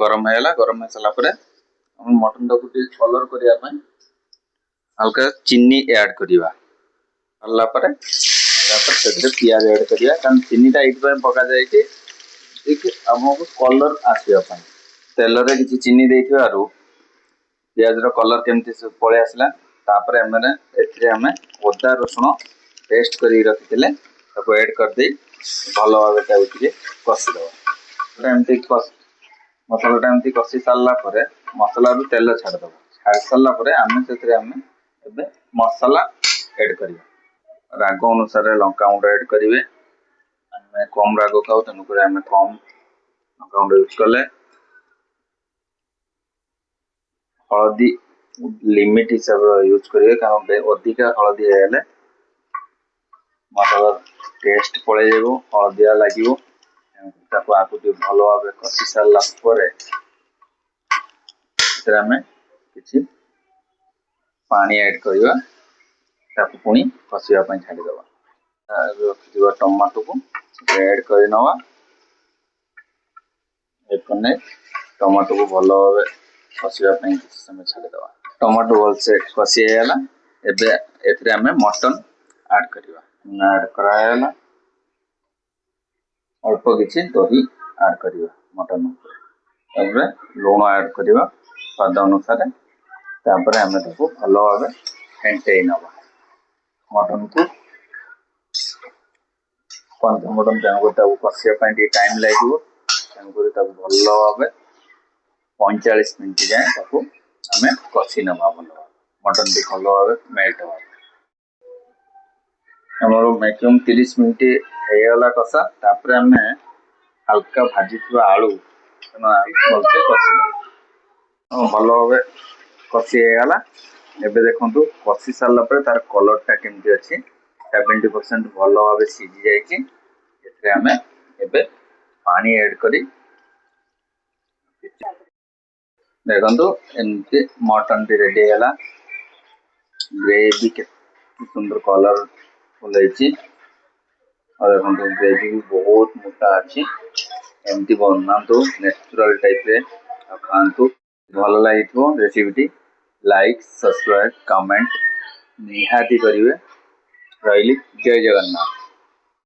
गरम है गरम हो सारा पर मटन टाक कलर करने हल्का चीनी ऐड करवा पियाज ऐड करिया कारण चीनीटा ये पका जाए आमको कलर आसवाई तेल रे किसी चीनी देथिबारु पियाज कलर केमती पलि आसला तापर आम अदा रसुण पेस्ट कर रखी ऐड करदे भल भाव कषिदेव एमती मसलाटा एमती कषि सारापर मसला तेल छाड़देव छाड़ सारापर आम से मसला ऐड करिया राग अनुसार लंका गुंड ऐड करेंगे आम कम राग खाऊ तेणुक आम कम लंका गुंड यूज कले हलदी लिमिट हिसाब यूज करेंगे कारण अधिका हलदी है मसला टेस्ट पड़े हलदिया लगे आपको भल भाव कषि सारापर किसी पानी ऐड करवा पुणी कषापी छाड़देव रखी टमाटो को ऐड कर टमाटो को भल भाव कषापी किसी समय छाड़देव टमाटो भलसे कषिगला एवं मटन ऐड करवा ऐड कराला अल्प किसी दही ऐड करवा मटन लुण ऐड करवा स्वाद अनुसार तापर आम भल भाव फेंटे नवा मटन को मटन तेणुक कषापी टाइम लगे तेणुक भल भाव 45 मिनट जाए आम कषि नवा भल मटन टी भल भाव मेल्ट हाँ आमर मैक्सिमम 30 मिनट होगा कषा तापर आम हल्का भाजी आलू भलसे कषि भल भाव कषिगला एबे देखो कषि सारापर तार कलरटा केमती अच्छी 70% भल भाव सीझी जाए पानी ऐड करी देखो एमती मटन टी रेडी है ग्रेवी के सुंदर कलर फुल ग्रेवी भी बहुत मोटा अच्छी एमती बनातु नेचुरल टाइप रे खातु भल लगी रेसिपी लाइक सब्सक्राइब कमेंट निहाती करेंगे रही जय जगन्नाथ।